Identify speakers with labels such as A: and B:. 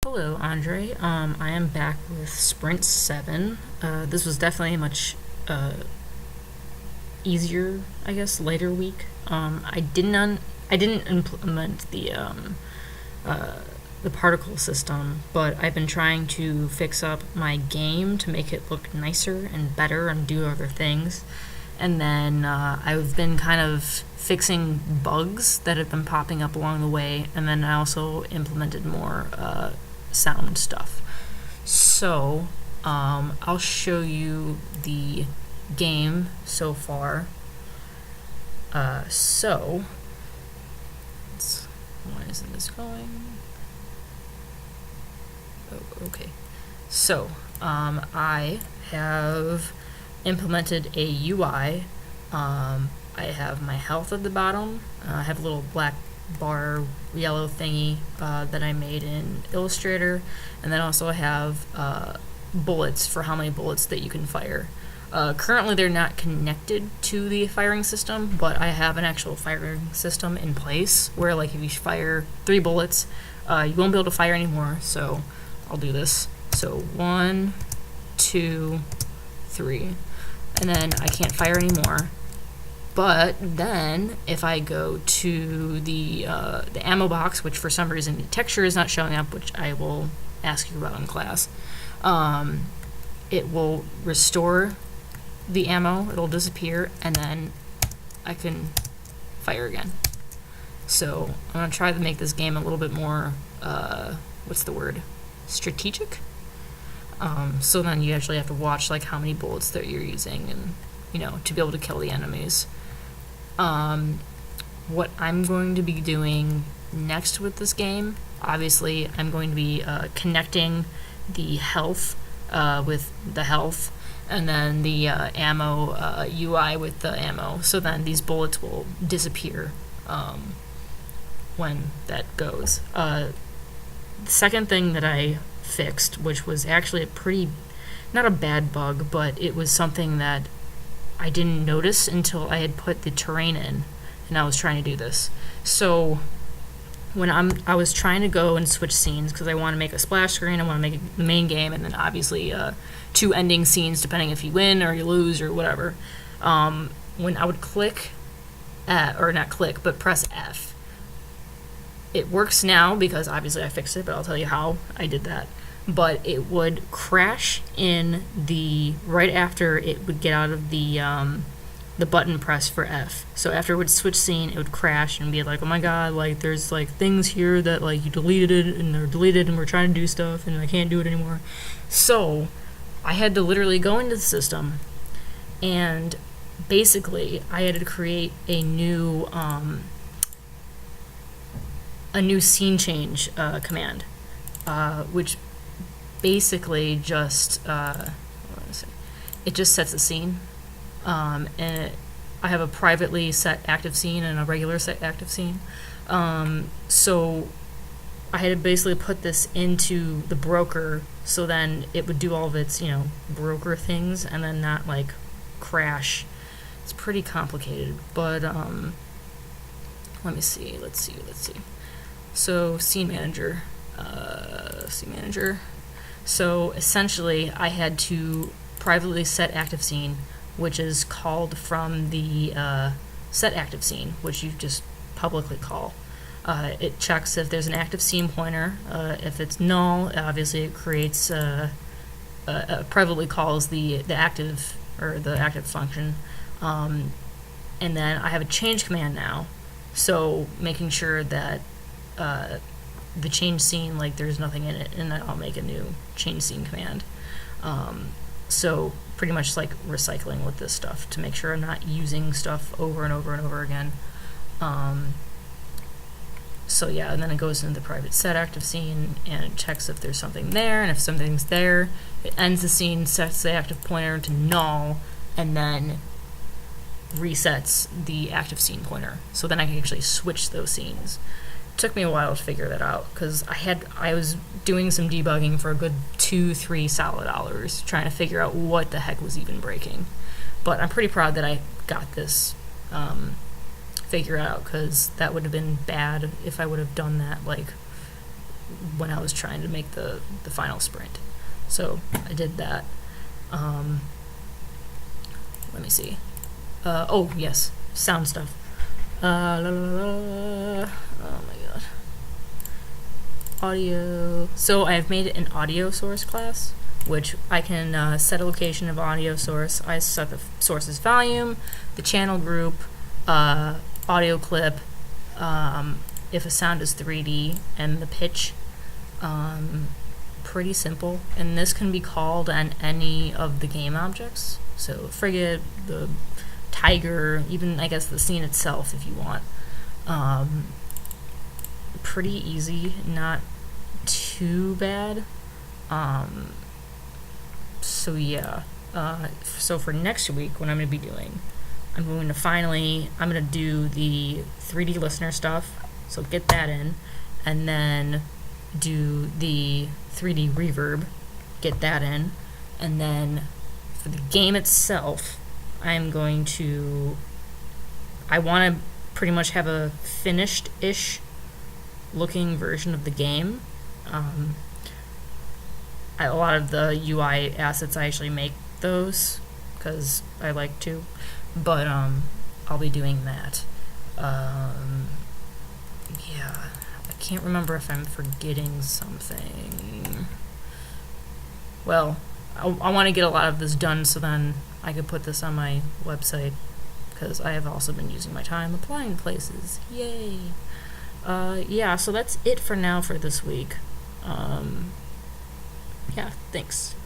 A: Hello, Andre. I am back with Sprint7. This was definitely a much easier, I guess, later week. I didn't implement the particle system, but I've been trying to fix up my game to make it look nicer and better and do other things. And then I've been kind of fixing bugs that have been popping up along the way, and then I also implemented more sound stuff. So I'll show you the game so far. Why isn't this going? Oh, okay. So I have implemented a UI. I have my health at the bottom. I have a little black bar yellow thingy that I made in Illustrator, and then also I have bullets for how many bullets that you can fire. Currently they're not connected to the firing system, but I have an actual firing system in place where, like, if you fire 3 bullets, you won't be able to fire anymore. So I'll do this. So 1, 2, 3, and then I can't fire anymore. But then, if I go to the ammo box, which for some reason the texture is not showing up, which I will ask you about in class, it will restore the ammo, it'll disappear, and then I can fire again. So I'm going to try to make this game a little bit more, strategic. So then you actually have to watch, like, how many bullets that you're using, and, to be able to kill the enemies. What I'm going to be doing next with this game, obviously I'm going to be connecting the health with the health, and then the ammo UI with the ammo, so then these bullets will disappear when that goes. The second thing that I fixed, which was actually not a bad bug, but it was something that I didn't notice until I had put the terrain in, and I was trying to do this. So when I was trying to go and switch scenes, because I want to make a splash screen, I want to make the main game, and then obviously 2 ending scenes depending if you win or you lose or whatever. When I would press F, it works now because obviously I fixed it, but I'll tell you how I did that. But it would crash in right after it would get out of the button press for F. So after it would switch scene, it would crash and be like, oh my god, like, there's, like, things here that, like, you deleted it, and they're deleted, and we're trying to do stuff, and I can't do it anymore. So I had to literally go into the system, and basically I had to create a new scene change command, which basically just it just sets the scene, and I have a privately set active scene and a regular set active scene. So I had to basically put this into the broker, so then it would do all of its broker things and then not, like, crash. It's pretty complicated, but let's see. So scene manager. So essentially I had to privately set active scene, which is called from the set active scene, which you just publicly call. It checks if there's an active scene pointer. If it's null, obviously it creates privately calls the active, or the active function. And then I have a change command now, so making sure that the change scene, like, there's nothing in it, and then I'll make a new change scene command. So pretty much like recycling with this stuff to make sure I'm not using stuff over and over and over again. So yeah, and then it goes into the private set active scene and it checks if there's something there, and if something's there, it ends the scene, sets the active pointer to null, and then resets the active scene pointer. So then I can actually switch those scenes. Took me a while to figure that out, because I was doing some debugging for a good 2-3 solid hours trying to figure out what the heck was even breaking. But I'm pretty proud that I got this figure out, because that would have been bad if I would have done that like when I was trying to make the final sprint. So I did that. Let me see. Oh yes, sound stuff. Oh my god. Audio. So I've made an audio source class, which I can set a location of audio source. I set the source's volume, the channel group, audio clip, if a sound is 3D, and the pitch. Pretty simple. And this can be called on any of the game objects. So frigate, the tiger, even I guess the scene itself if you want. Pretty easy, not too bad. So yeah, so for next week, what I'm going to be doing, I'm going to do the 3D listener stuff, so get that in, and then do the 3D reverb, get that in, and then for the game itself, I want to pretty much have a finished-ish looking version of the game. A lot of the UI assets, I actually make those because I like to, but I'll be doing that. Yeah, I can't remember if I'm forgetting something. Well, I want to get a lot of this done so then I could put this on my website, because I have also been using my time applying places. Yay! Yeah, so that's it for now for this week. Yeah, thanks.